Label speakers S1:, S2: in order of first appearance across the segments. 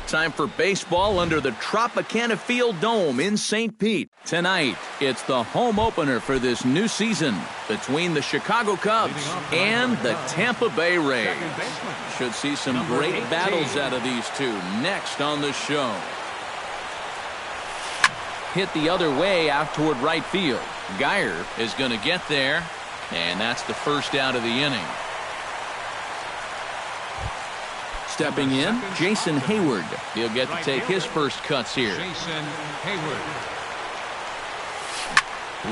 S1: Time for baseball under the Tropicana Field Dome in St. Pete. Tonight, it's the home opener for this new season between the Chicago Cubs and the Tampa Bay Rays. Should see some great battles out of these two next on the show. Hit the other way out toward right field. Geyer is going to get there, and that's the first out of the inning. Stepping in, Jason Hayward. He'll get to take his first cuts here.
S2: Jason Hayward.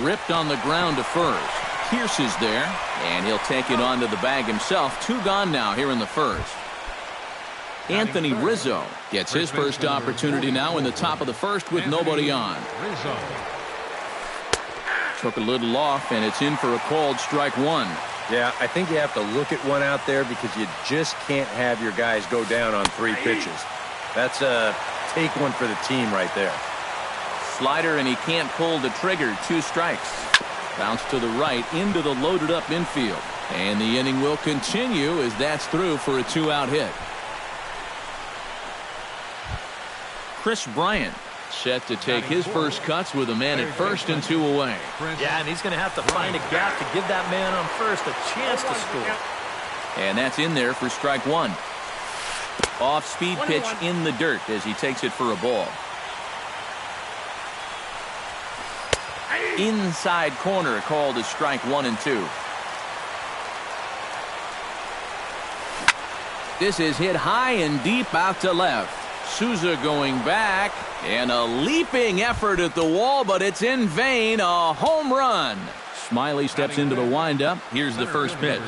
S1: Ripped on the ground to first. Pierce is there, and he'll take it onto the bag himself. 2 gone now here in the first. Anthony Rizzo gets his first opportunity now in the top of the first with nobody on.
S2: Rizzo.
S1: Took a little off, and it's in for a called strike 1.
S3: Yeah, I think you have to look at one out there because you just can't have your guys go down on 3 pitches. That's a take one for the team right there.
S1: Slider, and he can't pull the trigger. 2 strikes. Bounce to the right into the loaded up infield. And the inning will continue as that's through for a 2-out hit. Chris Bryant set to take his first cuts with a man at first and 2 away.
S4: Yeah, and he's going to have to find a gap to give that man on first a chance to score.
S1: And that's in there for strike 1. Off-speed pitch in the dirt as he takes it for a ball. Inside corner called as strike 1 and 2. This is hit high and deep out to left. Souza going back, and a leaping effort at the wall, but it's in vain. A home run. Smiley steps into the windup. Here's the first pitch.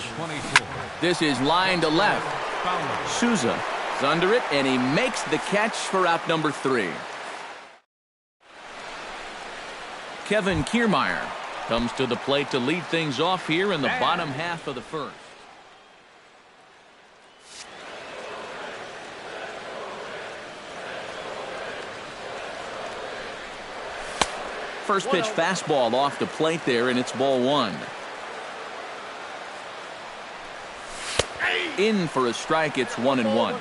S1: This is line to left. Souza is under it, and he makes the catch for out number 3. Kevin Kiermaier comes to the plate to lead things off here in the bottom half of the first. First pitch fastball off the plate there, and it's ball 1. In for a strike, it's 1-1.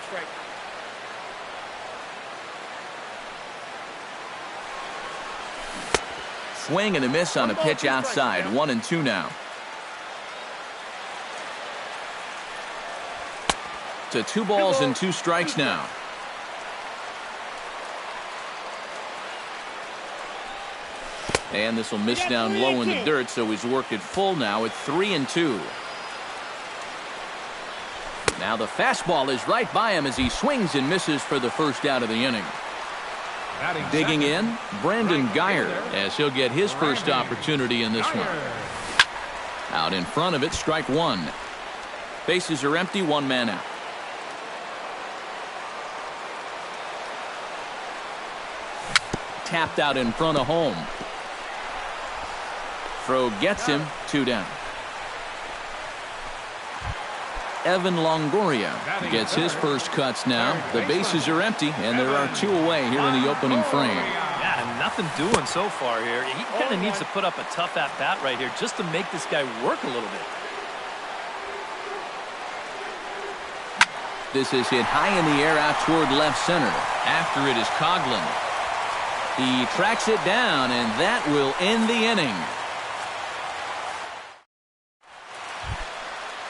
S1: Swing and a miss on a pitch outside. 1-2 now. To 2 balls and 2 strikes now. And this will miss down low in the dirt, so he's worked it full now at 3-2. Now the fastball is right by him as he swings and misses for the first out of the inning. Digging in, Brandon Geyer, as he'll get his first opportunity in this one. Out in front of it, strike 1. Bases are empty, 1 man out. Tapped out in front of home. Throw gets him, 2 down. Evan Longoria gets his first cuts now. The bases are empty, and there are 2 away here in the opening frame.
S4: Yeah, nothing doing so far here. He kind of needs to put up a tough at-bat right here just to make this guy work a little bit.
S1: This is hit high in the air out toward left center. After it is Coghlan. He tracks it down, and that will end the inning.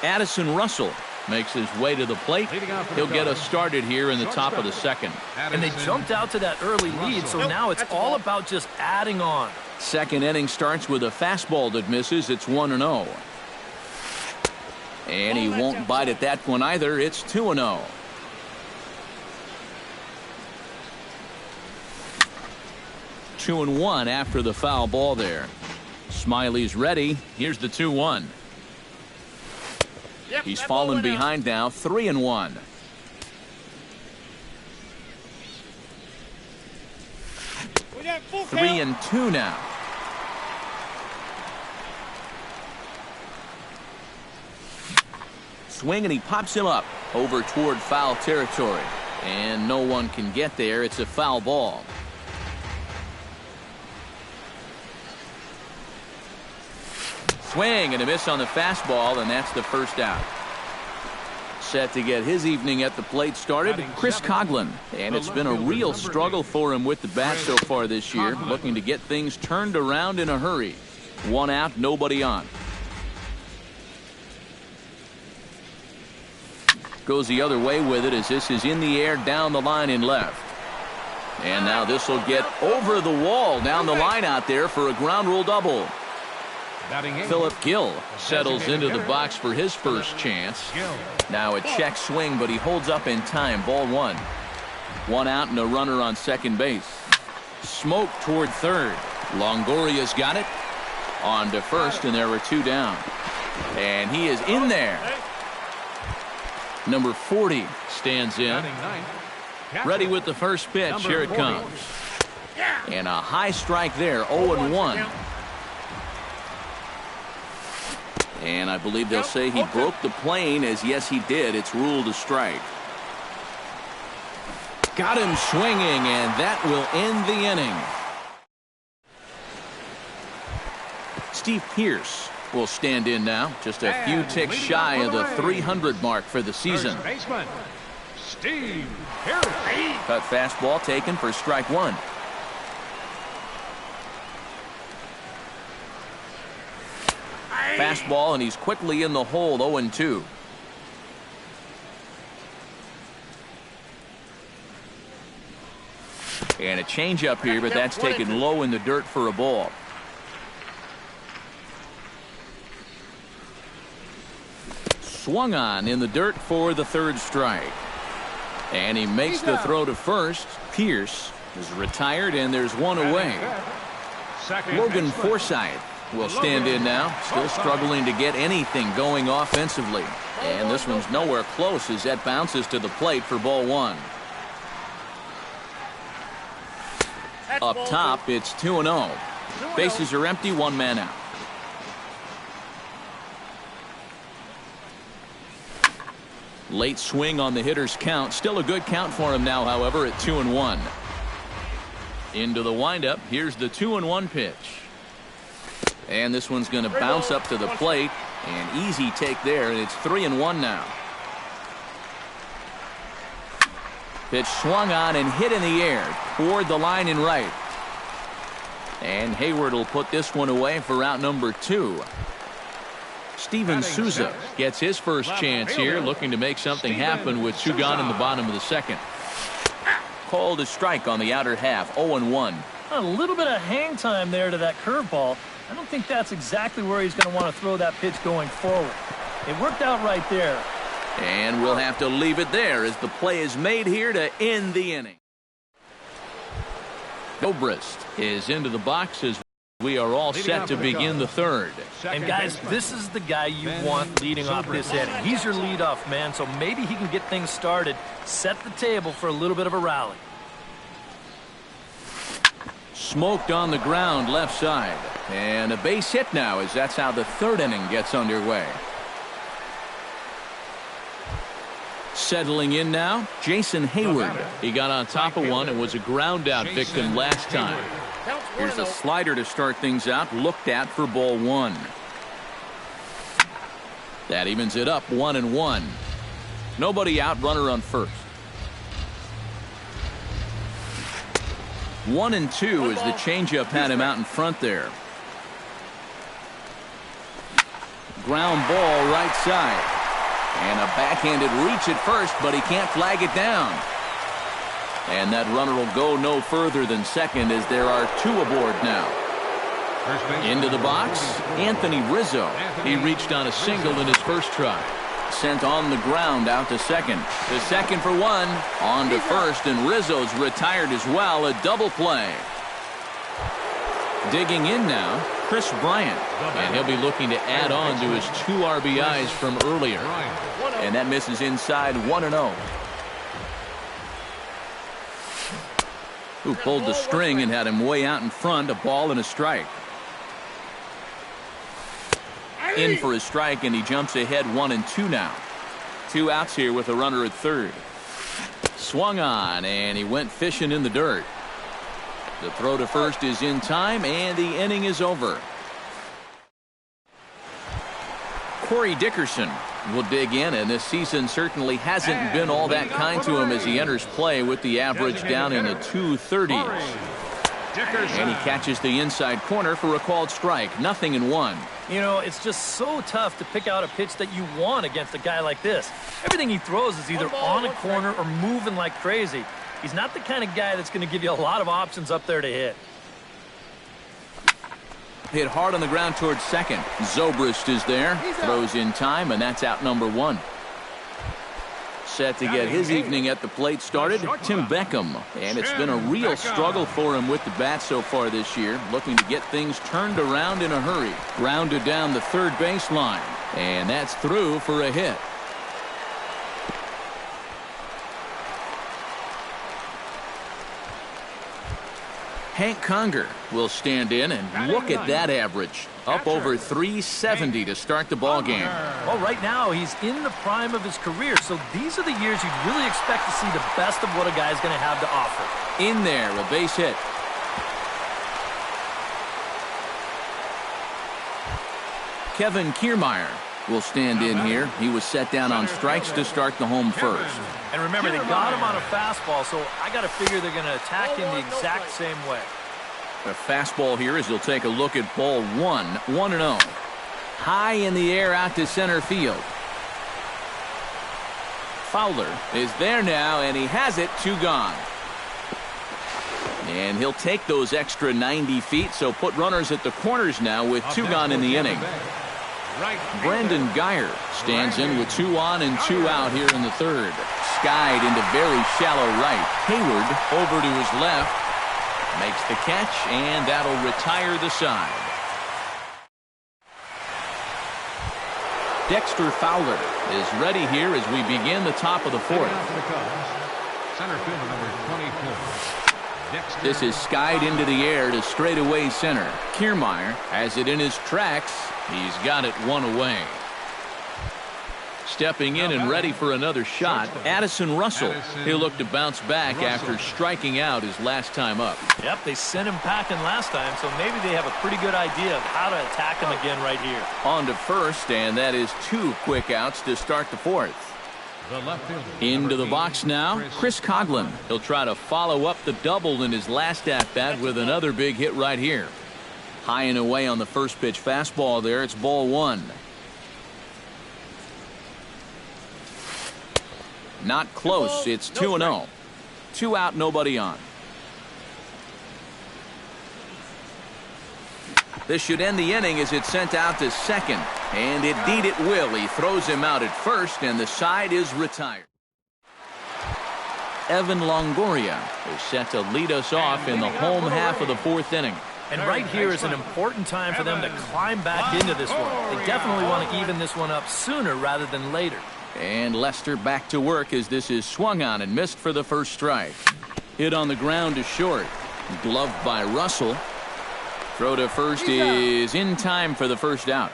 S1: Addison Russell makes his way to the plate. He'll get us started here in the top of the second.
S4: And they jumped out to that early lead, so now it's all about just adding on.
S1: Second inning starts with a fastball that misses. It's 1-0. And he won't bite at that one either. It's 2-0. Two and 1 after the foul ball there. Smiley's ready. Here's the 2-1. He's fallen behind now, 3-1. Three and 2 now. Swing, and he pops him up over toward foul territory. And no one can get there. It's a foul ball. Swing and a miss on the fastball, and that's the first out. Set to get his evening at the plate started, Chris Coughlin. And it's been a real struggle for him with the bat so far this year, looking to get things turned around in a hurry. 1 out, nobody on. Goes the other way with it as this is in the air down the line in left. And now this will get over the wall down the line out there for a ground rule double. Philip Gill settles into the box for his first chance. Now a check swing, but he holds up in time. Ball 1. 1 out and a runner on second base. Smoke toward third. Longoria's got it. On to first, and there are 2 down. And he is in there. Number 40 stands in. Ready with the first pitch. Here it comes. And a high strike there. 0-1. And I believe they'll say he broke the plane, as yes he did. It's ruled a strike. Got him swinging, and that will end the inning. Steve Pearce will stand in now, just a few ticks shy of the 300 mark for the season.
S2: Steve Pearce.
S1: Cut fastball taken for strike 1. Fastball, and he's quickly in the hole. 0-2. And a changeup here, but that's taken low in the dirt for a ball. Swung on in the dirt for the third strike. And he makes the throw to first. Pierce is retired, and there's 1 away. Logan Forsythe will stand in now, still struggling to get anything going offensively. And this one's nowhere close as that bounces to the plate for ball 1. Up top, it's 2-0. Bases are empty, 1 man out. Late swing on the hitter's count. Still a good count for him now, however, at 2-1. Into the windup. Here's the 2-1 pitch. And this one's going to bounce up to the plate. An easy take there, and it's 3-1 now. Pitch swung on and hit in the air toward the line in right. And Hayward will put this one away for out number 2. Steven Souza gets his first chance here, looking to make something happen with 2 gone in the bottom of the second. Called a strike on the outer half. 0-1.
S4: A little bit of hang time there to that curveball. I don't think that's exactly where he's going to want to throw that pitch going forward. It worked out right there.
S1: And we'll have to leave it there as the play is made here to end the inning. Obrist is into the box as we are all set to begin the third.
S4: And guys, this is the guy you want leading off this inning. He's your leadoff man, so maybe he can get things started, set the table for a little bit of a rally.
S1: Smoked on the ground left side. And a base hit now, as that's how the third inning gets underway. Settling in now, Jason Hayward. He got on top of one and was a ground out victim last time. Here's a slider to start things out, looked at for ball 1. That evens it up, 1-1. Nobody out, runner on first. 1-2 as the changeup had him out in front there. Ground ball right side. And a backhanded reach at first, but he can't flag it down. And that runner will go no further than second as there are 2 aboard now. Into the box, Anthony Rizzo. He reached on a single in his first try. Sent on the ground out to second. To second for 1. On to first, and Rizzo's retired as well. A double play. Digging in now, Chris Bryant. And he'll be looking to add on to his 2 RBIs from earlier. And that misses inside, 1-0. Who pulled the string and had him way out in front, a ball and a strike. In for a strike, and he jumps ahead 1-2 now. 2 outs here with a runner at third. Swung on, and he went fishing in the dirt. The throw to first is in time, and the inning is over. Corey Dickerson We'll dig in, and this season certainly hasn't been all that kind to him as he enters play with the average down in the 230s. And he catches the inside corner for a called strike. 0-1.
S4: You know, it's just so tough to pick out a pitch that you want against a guy like this. Everything he throws is either on a corner or moving like crazy. He's not the kind of guy that's going to give you a lot of options up there to hit.
S1: Hit hard on the ground towards second. Zobrist is there. Throws in time, and that's out number 1. Set to get his evening at the plate started, Tim Beckham. And it's been a real struggle for him with the bat so far this year. Looking to get things turned around in a hurry. Grounded down the third baseline. And that's through for a hit. Hank Conger will stand in, and look at that average. Up over 370 to start the ball game.
S4: Well, right now he's in the prime of his career, so these are the years you'd really expect to see the best of what a guy's going to have to offer.
S1: In there, a base hit. Kevin Kiermaier will stand in here. He was set down on strikes to start the home first.
S4: And remember, they got him on a fastball, so I got to figure they're going to attack him the exact same way.
S1: A fastball here as he'll take a look at ball 1, 1-0. High in the air out to center field. Fowler is there now, and he has it. 2 gone. And he'll take those extra 90 feet, so put runners at the corners now with 2 gone in the inning. Brandon Geyer stands in with 2 on and 2 out here in the third. Skied into very shallow right. Hayward over to his left. Makes the catch, and that'll retire the side. Dexter Fowler is ready here as we begin the top of the fourth.
S2: Center fielder number 24.
S1: This is skied into the air to straightaway center. Kiermaier has it in his tracks. He's got it 1 away. Stepping in and ready for another shot, Addison Russell. He'll look to bounce back after striking out his last time up.
S4: Yep, they sent him packing last time, so maybe they have a pretty good idea of how to attack him again right here.
S1: On to first, and that is 2 quick outs to start the fourth. Into the box now, Chris Coghlan. He'll try to follow up the double in his last at-bat with another big hit right here. High and away on the first pitch fastball there. It's ball 1. Not close. It's 2-0. 2 out, nobody on. This should end the inning as it's sent out to second. And indeed it will. He throws him out at first, and the side is retired. Evan Longoria is set to lead us off in the home half of the fourth inning.
S4: And right here is an important time for them to climb back into this one. They definitely want to even this one up sooner rather than later.
S1: And Lester back to work as this is swung on and missed for the first strike. Hit on the ground to short. Gloved by Russell. Throw to first is in time for the first out.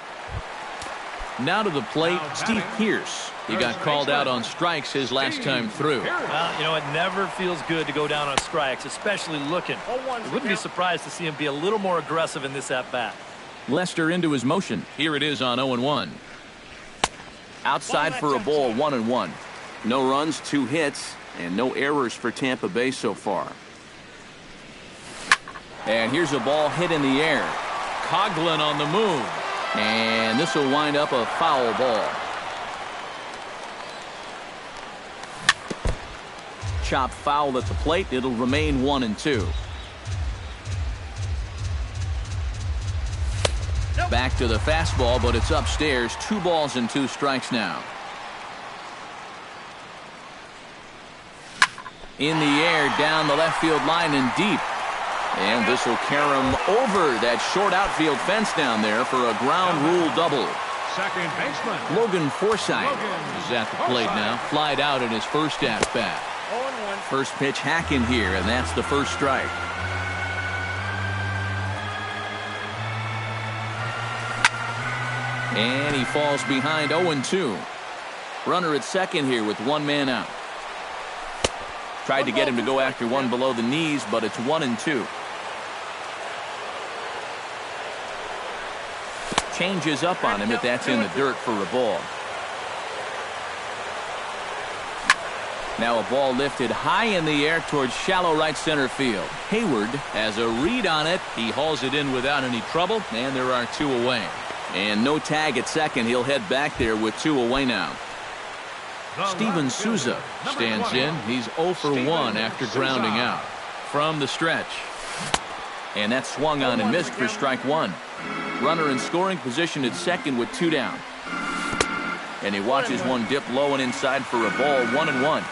S1: Now to the plate, Steve Pearce. He got called out on strikes his last time through.
S4: Well, you know, it never feels good to go down on strikes, especially looking. I wouldn't be surprised to see him be a little more aggressive in this at-bat.
S1: Lester into his motion. Here it is on 0-1. Outside for a ball, 1-1. No runs, 2 hits, and no errors for Tampa Bay so far. And here's a ball hit in the air. Coghlan on the move. And this will wind up a foul ball. Chop foul at the plate. It'll remain 1-2. Back to the fastball, but it's upstairs. 2 balls and 2 strikes now. In the air, down the left field line and deep. And this will carry him over that short outfield fence down there for a ground rule double.
S2: Second baseman
S1: Logan Forsythe is at the plate now. Flied out in his first at-bat. First pitch hack in here, and that's the first strike. And he falls behind 0-2. Runner at second here with 1 man out. Tried to get him to go after one below the knees, but it's 1-2. Changes up on him if that's in the dirt for a ball. Now a ball lifted high in the air towards shallow right center field. Hayward has a read on it. He hauls it in without any trouble, and there are 2 away. And no tag at second. He'll head back there with 2 away now. Steven Souza stands in. He's 0 for 1 after grounding out. From the stretch. And that swung on and missed for strike 1. Runner in scoring position at second with 2 down. And he watches one dip low and inside for a ball, 1-1.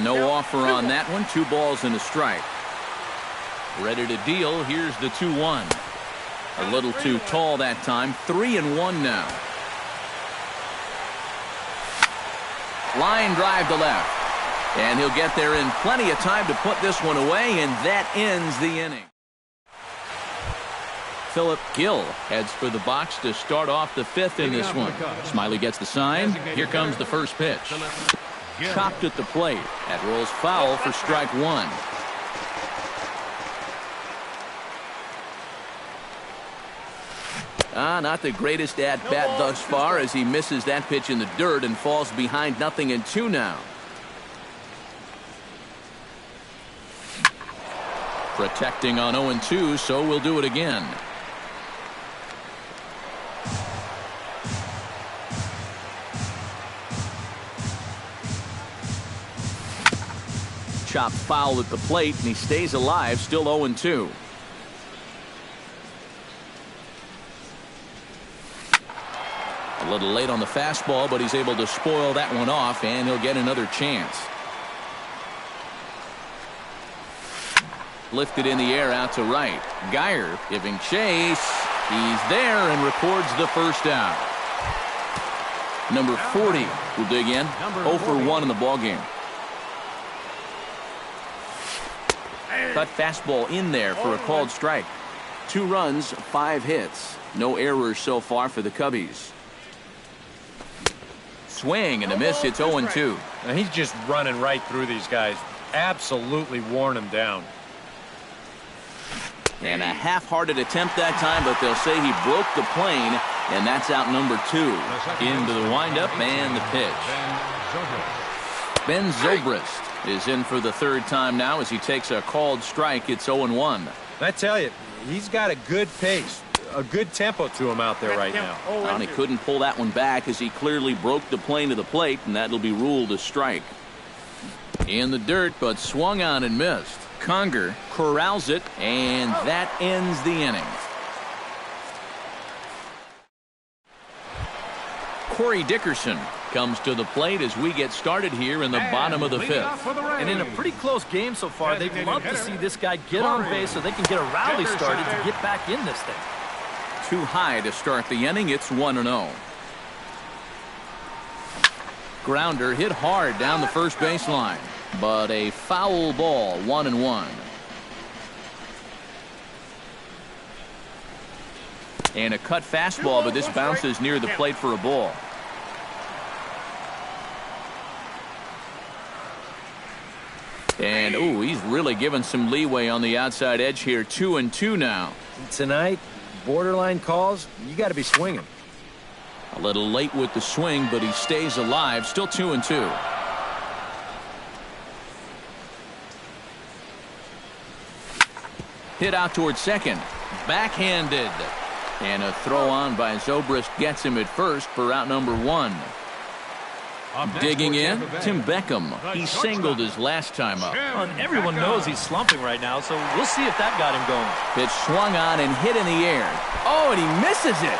S1: No offer on that one. 2 balls and a strike. Ready to deal. Here's the 2-1. A little too tall that time. 3-1 now. Line drive to left. And he'll get there in plenty of time to put this one away, and that ends the inning. Philip Gill heads for the box to start off the 5th in this one. Smiley gets the sign. Here comes the first pitch. Chopped at the plate. That rolls foul for strike 1. Not the greatest at-bat thus far as he misses that pitch in the dirt and falls behind 0-2 now. Protecting on 0-2, so we'll do it again. Chopped foul at the plate, and he stays alive, still 0-2. A little late on the fastball, but he's able to spoil that one off, and he'll get another chance. Lifted in the air out to right. Geyer giving chase. He's there and records the first out. Number 40 will dig in. 0 for 1 in the ballgame. Cut fastball in there for a called strike. 2 runs, 5 hits. No errors so far for the Cubbies. Swing and a miss. It's 0-2.
S3: Now he's just running right through these guys. Absolutely worn them down.
S1: And a half-hearted attempt that time, but they'll say he broke the plane, and that's out number 2. Into the windup and the pitch. Ben Zobrist is in for the 3rd time now as he takes a called strike. It's 0-1.
S3: I tell you, he's got a good pace, a good tempo to him out there right now.
S1: And he couldn't pull that one back as he clearly broke the plane to the plate, and that'll be ruled a strike. In the dirt, but swung on and missed. Conger corrals it, and that ends the inning. Corey Dickerson comes to the plate as we get started here in the bottom of the 5th.
S4: And in a pretty close game so far, they'd love to see this guy get on base so they can get a rally started to get back in this thing.
S1: Too high to start the inning. It's 1-0. Grounder hit hard down the first baseline, but a foul ball. 1-1. And a cut fastball, but this bounces near the plate for a ball. And he's really given some leeway on the outside edge here. 2-2 now.
S3: Tonight, borderline calls, you got to be swinging.
S1: A little late with the swing, but he stays alive. Still 2-2. Hit out towards second. Backhanded. And a throw on by Zobrist gets him at first for out number 1. Digging in, Tim Beckham. He singled his last time up.
S4: Well, and everyone knows he's slumping right now, so we'll see if that got him going.
S1: Pitch swung on and hit in the air. And he misses it.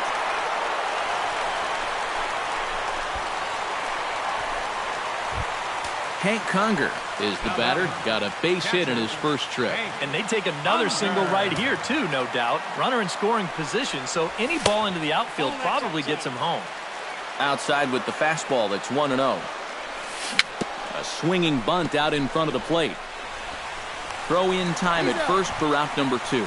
S1: Hank Conger is the batter. Got a base hit in his first trip.
S4: And they take another single right here, too, no doubt. Runner in scoring position, so any ball into the outfield probably gets him home.
S1: Outside with the fastball. That's 1-0. A swinging bunt out in front of the plate. Throw in time at first for out number 2.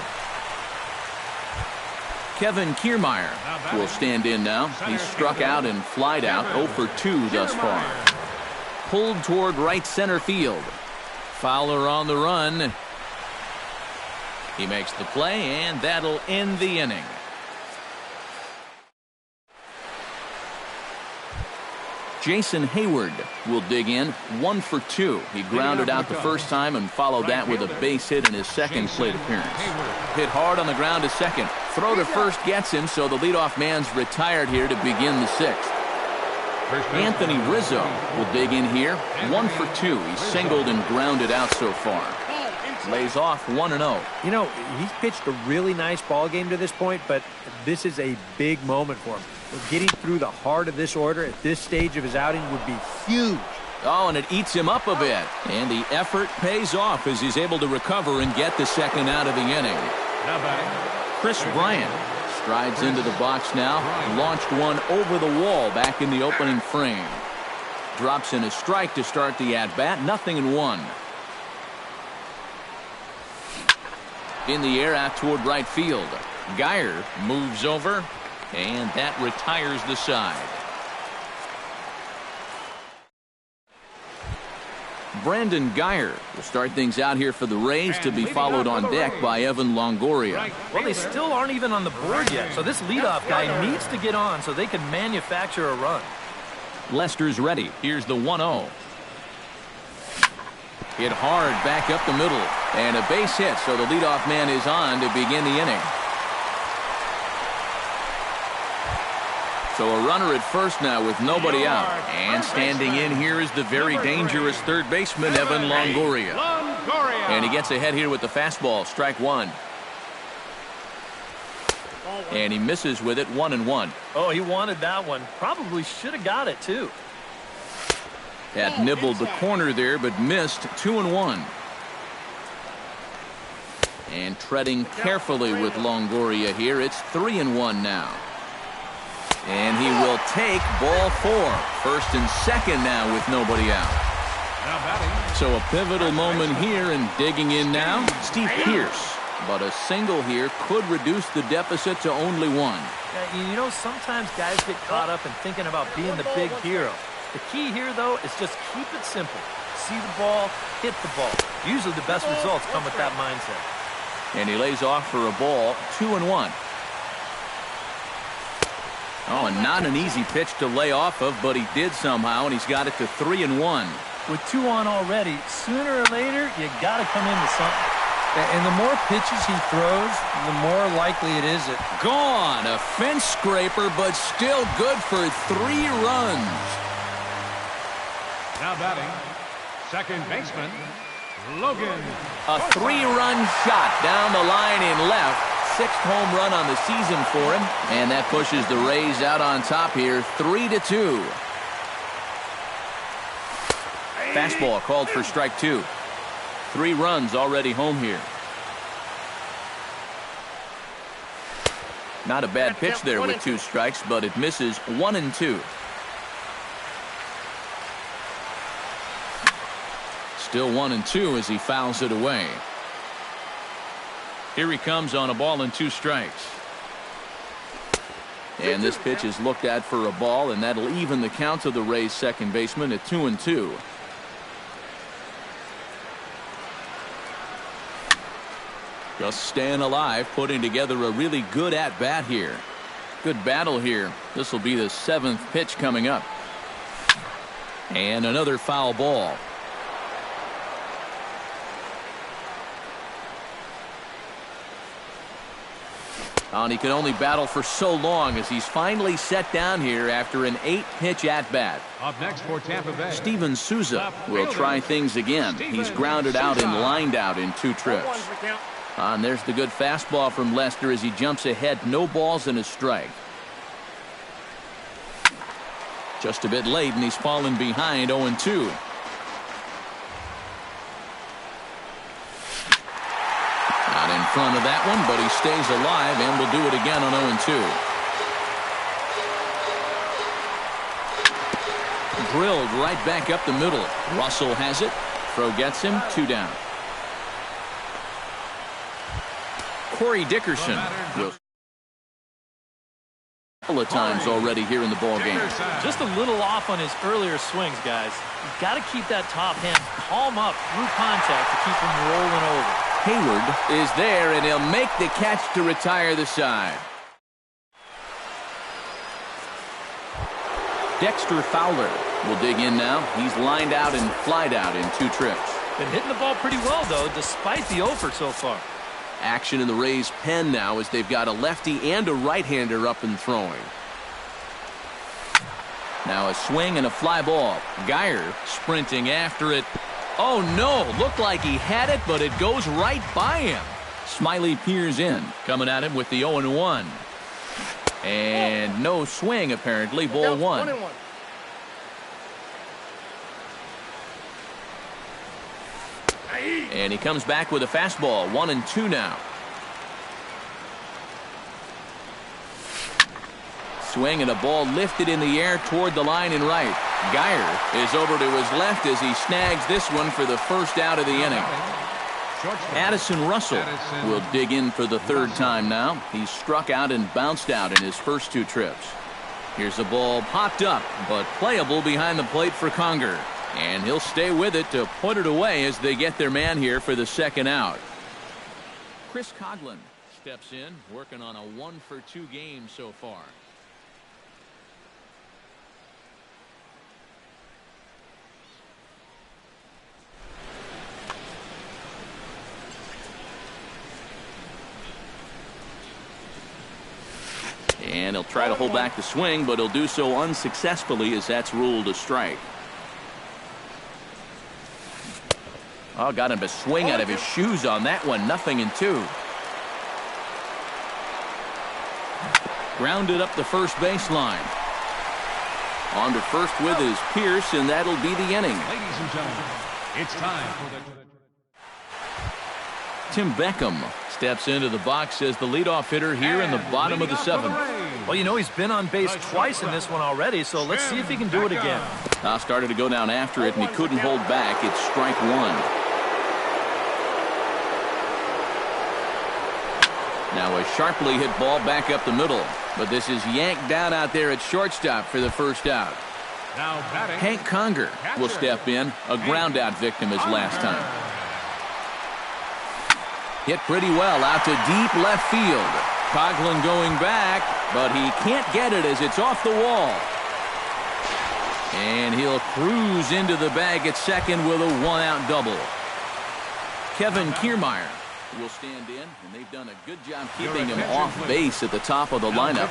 S1: Kevin Kiermaier will stand in now. He's struck out and flied out. 0 for 2 thus far. Pulled toward right center field. Fowler on the run. He makes the play, and that'll end the inning. Jason Hayward will dig in 1 for 2. He grounded out the first time and followed that with a base hit in his second plate appearance. Hit hard on the ground to second. Throw to first gets him, so the leadoff man's retired here to begin the 6th. Anthony Rizzo will dig in here 1 for 2. He's singled and grounded out so far. Lays off 1-0.
S3: You know, he's pitched a really nice ball game to this point, but this is a big moment for him. Getting through the heart of this order at this stage of his outing would be huge.
S1: Oh, and it eats him up a bit. And the effort pays off as he's able to recover and get the second out of the inning. Chris Bryant strides into the box now. Launched one over the wall back in the opening frame. Drops in a strike to start the at-bat. 0-1. In the air out toward right field. Geyer moves over, and that retires the side. Brandon Geyer will start things out here for the Rays, to be followed on deck by Evan Longoria.
S4: Well, they still aren't even on the board yet, so this leadoff guy needs to get on so they can manufacture a run.
S1: Lester's ready. Here's the 1-0. Hit hard back up the middle, and a base hit, so the leadoff man is on to begin the inning. So a runner at first now with nobody out. And standing in here is the very dangerous third baseman, Evan Longoria. And he gets ahead here with the fastball, strike 1. And he misses with it, 1-1.
S4: Oh, he wanted that one. Probably should have got it, too.
S1: That nibbled the corner there, but missed, 2-1. And treading carefully with Longoria here, it's 3-1 now. And he will take ball 4. First and second now with nobody out. So a pivotal moment here, and digging in now, Steve Pearce. But a single here could reduce the deficit to only 1.
S4: Yeah, you know, sometimes guys get caught up in thinking about being the big hero. The key here, though, is just keep it simple. See the ball, hit the ball. Usually the best results come with that mindset.
S1: And he lays off for a ball, 2-1. Oh, and not an easy pitch to lay off of, but he did somehow, and he's got it to 3-1.
S4: With 2 on already, sooner or later, you got to come into something.
S3: And the more pitches he throws, the more likely it is that...
S1: Gone! A fence scraper, but still good for 3 runs.
S2: Now batting, second baseman, Logan.
S1: A 3-run shot down the line in left. 6th home run on the season for him, and that pushes the Rays out on top here, 3-2. Fastball called for strike 2. 3 runs already home here. Not a bad pitch there with 2 strikes, but it misses, 1-2. Still 1-2 as he fouls it away. Here he comes on a ball and 2 strikes. And this pitch is looked at for a ball, and that'll even the count of the Rays' second baseman at 2-2. Just staying alive, putting together a really good at-bat here. Good battle here. This will be the 7th pitch coming up. And another foul ball. And he could only battle for so long as he's finally set down here after an 8-pitch at-bat.
S2: Up next for Tampa Bay,
S1: Steven Souza will try things again. He's grounded out and lined out in 2 trips. And there's the good fastball from Lester as he jumps ahead. No balls and a strike. Just a bit late, and he's fallen behind 0-2. Not in front of that one, but he stays alive and will do it again on 0-2. Drilled right back up the middle. Russell has it. Throw gets him. 2 down. Corey Dickerson will a couple of times already here in the ball game.
S4: Just a little off on his earlier swings, guys. You've got to keep that top hand palm up through contact to keep him rolling over.
S1: Hayward is there, and he'll make the catch to retire the side. Dexter Fowler will dig in now. He's lined out and flied out in 2 trips.
S4: Been hitting the ball pretty well, though, despite the offer so far.
S1: Action in the Rays' pen now as they've got a lefty and a right-hander up and throwing. Now a swing and a fly ball. Geyer sprinting after it. Oh, no. Looked like he had it, but it goes right by him. Smiley peers in, coming at him with the 0-1. And no swing, apparently. Ball 1. And he comes back with a fastball. 1-2 now. Swing and a ball lifted in the air toward the line and right. Geyer is over to his left as he snags this one for the first out of the inning. Addison Russell will dig in for the 3rd time now. He's struck out and bounced out in his first 2 trips. Here's a ball popped up, but playable behind the plate for Conger. And he'll stay with it to put it away as they get their man here for the 2nd out. Chris Coghlan steps in, working on a 1-for-2 game so far. And he'll try to hold back the swing, but he'll do so unsuccessfully as that's ruled a strike. Oh, got him to swing out of his shoes on that one. 0-2. Grounded up the first baseline. On to first with his Pierce, and that'll be the inning.
S2: Ladies and gentlemen, it's time for the...
S1: Tim Beckham steps into the box as the leadoff hitter here in the bottom of the 7th.
S4: Well, you know, he's been on base twice in this one already, so let's see if he can do it again.
S1: Started to go down after it, and he couldn't hold back. It's strike 1. Now a sharply hit ball back up the middle, but this is yanked down out there at shortstop for the first out.
S2: Now batting,
S1: Hank Conger will step in, a ground out victim his last time. Hit pretty well out to deep left field. Coghlan going back, but he can't get it as it's off the wall. And he'll cruise into the bag at second with a 1-out double. Kevin Kiermaier will stand in, and they've done a good job keeping him off base at the top of the lineup.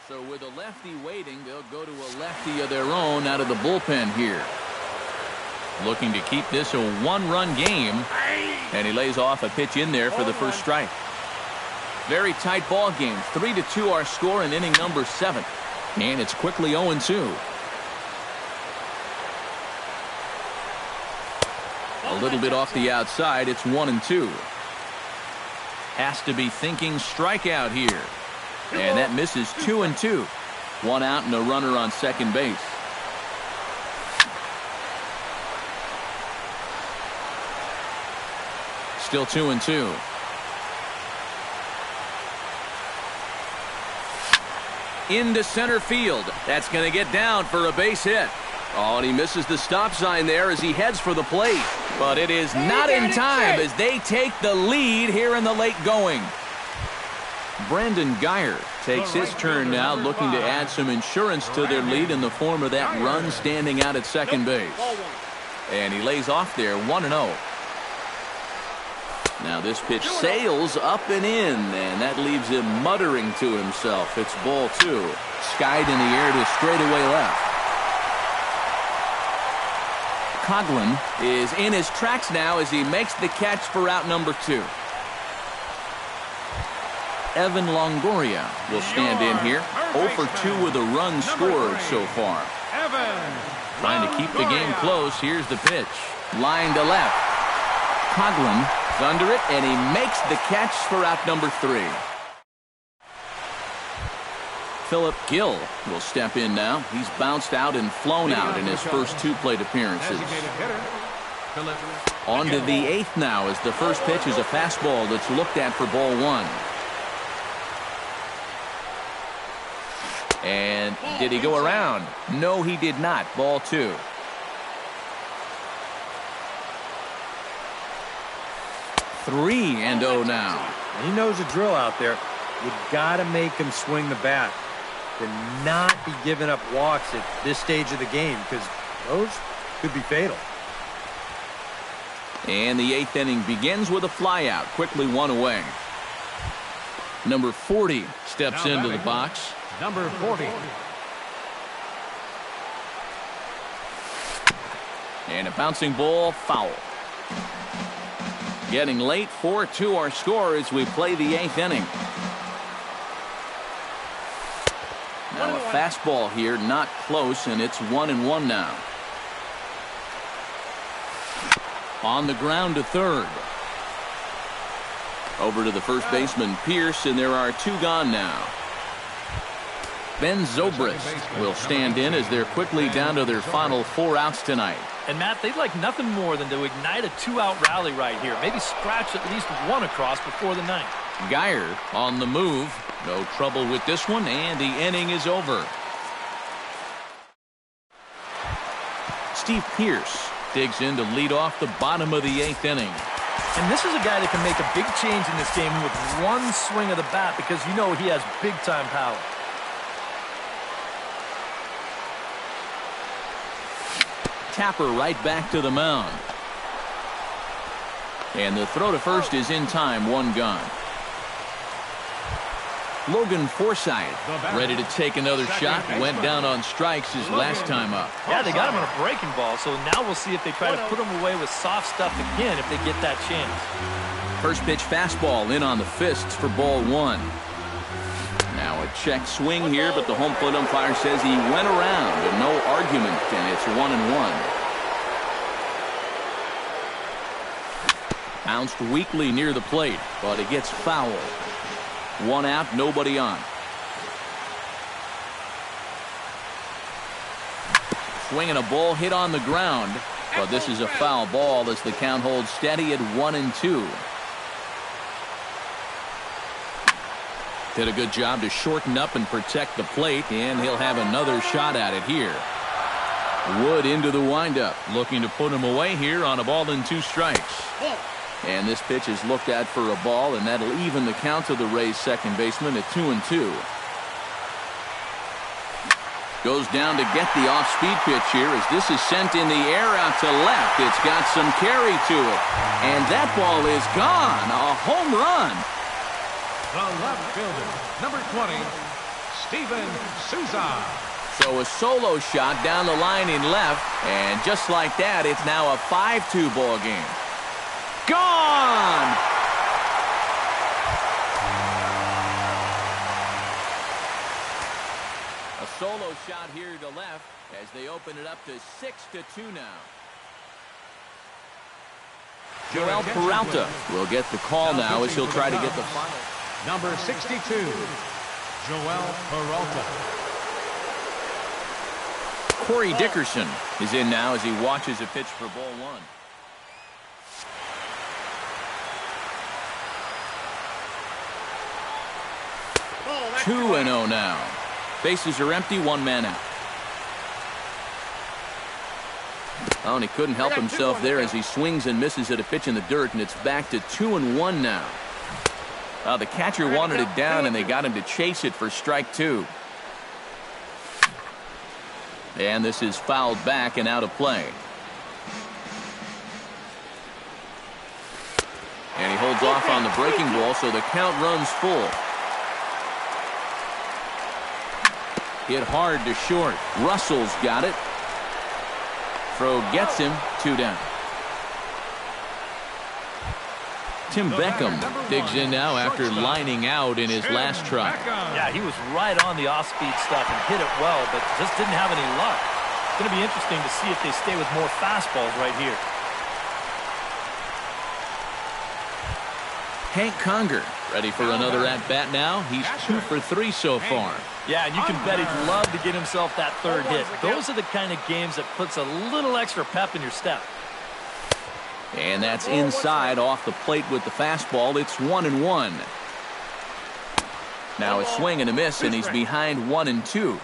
S1: So with a lefty waiting, they'll go to a lefty of their own out of the bullpen here. Looking to keep this a 1-run game, and he lays off a pitch in there for the first strike. Very tight ball game. 3-2 our score in inning number 7, and it's quickly 0-2. A little bit off the outside. It's 1-2. Has to be thinking strikeout here, and that misses. 2-2. 1 out and a runner on second base. Still 2-2. Into center field. That's going to get down for a base hit. Oh, and he misses the stop sign there as he heads for the plate. But it is not in time as they take the lead here in the late going. Brandon Geyer takes his turn now, looking to add some insurance to their lead in the form of that run standing out at second base. And he lays off there, 1-0. Now this pitch sails up and in, and that leaves him muttering to himself. It's ball 2. Skied in the air to straightaway left. Coghlan is in his tracks now as he makes the catch for out number 2. Evan Longoria will stand in here. 0 for 2 with a run scored so far. Trying to keep the game close. Here's the pitch. Line to left. Coghlan is under it, and he makes the catch for out number 3. Philip Gill will step in now. He's bounced out and flown out in his first 2 plate appearances. On to the 8th now as the first pitch is a fastball that's looked at for ball 1. And did he go around? No, he did not. Ball 2. Three and 0 now.
S3: He knows the drill out there. You've got to make him swing the bat. to not be giving up walks at this stage of the game, because those could be fatal.
S1: And the 8th inning begins with a flyout. Quickly one away. Number 40 steps into the box.
S2: Number 40.
S1: And a bouncing ball, foul. Getting late, 4-2 our score as we play the 8th inning. Now a fastball here, not close, and it's 1-1 now. On the ground to third. Over to the first baseman, Pierce, and there are 2 gone now. Ben Zobrist will stand in as they're quickly down to their final 4 outs tonight.
S4: And, Matt, they'd like nothing more than to ignite a 2-out rally right here. Maybe scratch at least 1 across before the 9th.
S1: Geyer on the move. No trouble with this one, and the inning is over. Steve Pierce digs in to lead off the bottom of the 8th inning.
S4: And this is a guy that can make a big change in this game with one swing of the bat, because you know he has big-time power.
S1: Tapper right back to the mound. And the throw to first is in time, 1 gone. Logan Forsythe ready to take another shot. Went down on strikes his last time up.
S4: Yeah, they got him on a breaking ball, so now we'll see if they try to put him away with soft stuff again if they get that chance.
S1: First pitch fastball in on the fists for ball 1. Now a check swing here, but the home plate umpire says he went around and no argument, and it's 1-1. Bounced weakly near the plate, but it gets foul. 1 out, nobody on. Swinging a ball hit on the ground, but this is a foul ball as the count holds steady at 1-2. Did a good job to shorten up and protect the plate, and he'll have another shot at it here. Wood into the windup, looking to put him away here on a ball and 2 strikes. And this pitch is looked at for a ball, and that'll even the count to the Rays' second baseman at 2-2. Goes down to get the off-speed pitch here as this is sent in the air out to left. It's got some carry to it, and that ball is gone. A home run.
S2: The left fielder, number 20, Steven Souza.
S1: So a solo shot down the line in left, and just like that, it's now a 5-2 ball game. Gone! A solo shot here to left as they open it up to 6-2 now. Joel Peralta will get the call now as he'll try to get the final.
S2: Number 62, Joel Peralta.
S1: Corey Dickerson is in now as he watches a pitch for ball 1. 2-0 now. Bases are empty, 1 man out. Oh, and he couldn't help himself there as he swings and misses at a pitch in the dirt, and it's back to 2-1 now. The catcher wanted it down, and they got him to chase it for strike 2. And this is fouled back and out of play. And he holds off on the breaking ball, so the count runs full. Hit hard to short. Russell's got it. Throw gets him, 2 down. Tim Beckham digs in now after lining out in his last try.
S4: Yeah, he was right on the off-speed stuff and hit it well, but just didn't have any luck. It's going to be interesting to see if they stay with more fastballs right here.
S1: Hank Conger ready for another at-bat now. He's 2 for 3 so far.
S4: Yeah, and you can bet he'd love to get himself that 3rd hit. Those are the kind of games that puts a little extra pep in your step.
S1: And that's inside off the plate with the fastball. It's 1-1. Now a swing and a miss, and he's behind 1-2.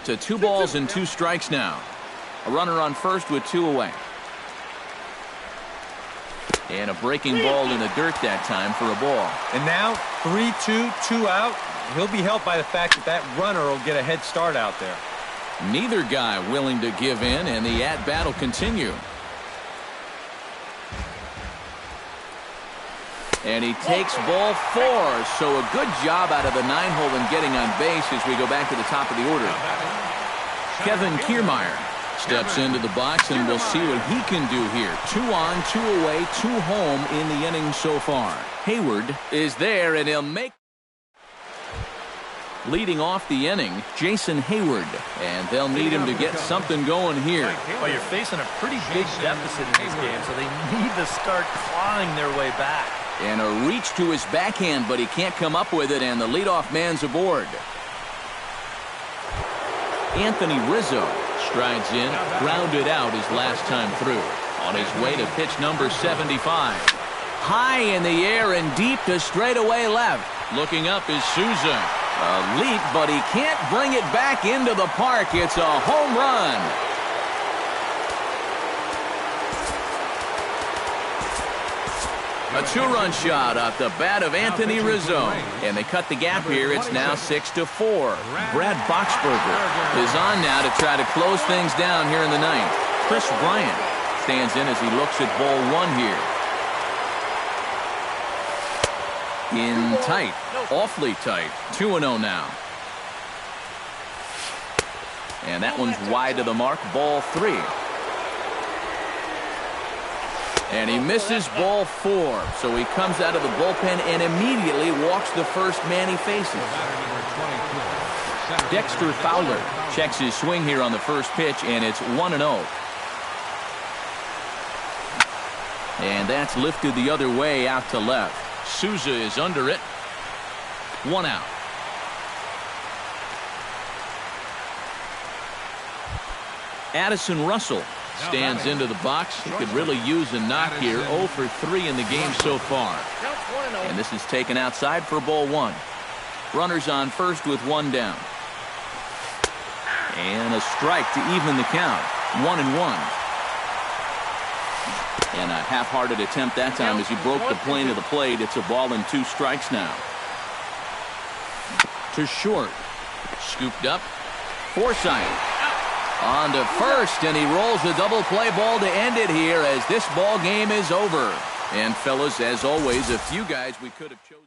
S1: To 2 balls and 2 strikes now. A runner on first with 2 away. And a breaking ball in the dirt that time for a ball.
S3: And now 3-2, 2 out. He'll be helped by the fact that that runner will get a head start out there.
S1: Neither guy willing to give in, and the at-bat will continue. And he takes ball 4, so a good job out of the 9-hole in getting on base as we go back to the top of the order. Kevin Kiermaier steps into the box, and we'll see what he can do here. 2 on, 2 away, 2 home in the inning so far. Hayward is there, and he'll make... Leading off the inning, Jason Hayward, and they'll need him to get something going here.
S4: Well, you're facing a pretty big deficit in this game, so they need to start clawing their way back.
S1: And a reach to his backhand, but he can't come up with it, and the leadoff man's aboard. Anthony Rizzo strides in, grounded out his last time through. On his way to pitch number 75. High in the air and deep to straightaway left. Looking up is Souza. A leap, but he can't bring it back into the park. It's a home run. A 2-run shot off the bat of Anthony Rizzo. And they cut the gap here. It's now 6-4. Brad Boxberger is on now to try to close things down here in the ninth. Chris Bryant stands in as he looks at ball 1 here. In tight. Awfully tight. 2-0 now. And that one's wide to the mark. Ball 3. And he misses ball 4. So he comes out of the bullpen and immediately walks the first man he faces. Dexter Fowler checks his swing here on the first pitch, and it's 1-0. And that's lifted the other way out to left. Souza is under it. 1 out. Addison Russell stands into the box. He could really use a knock here. 0 for 3 in the game so far. And this is taken outside for ball 1. Runners on first with 1 down. And a strike to even the count. 1-1. And a half-hearted attempt that time as he broke the plane of the plate. It's a ball and 2 strikes now. To short. Scooped up. Forsythe. On to first, and he rolls the double play ball to end it here as this ball game is over. And fellas, as always, a few guys we could have chosen.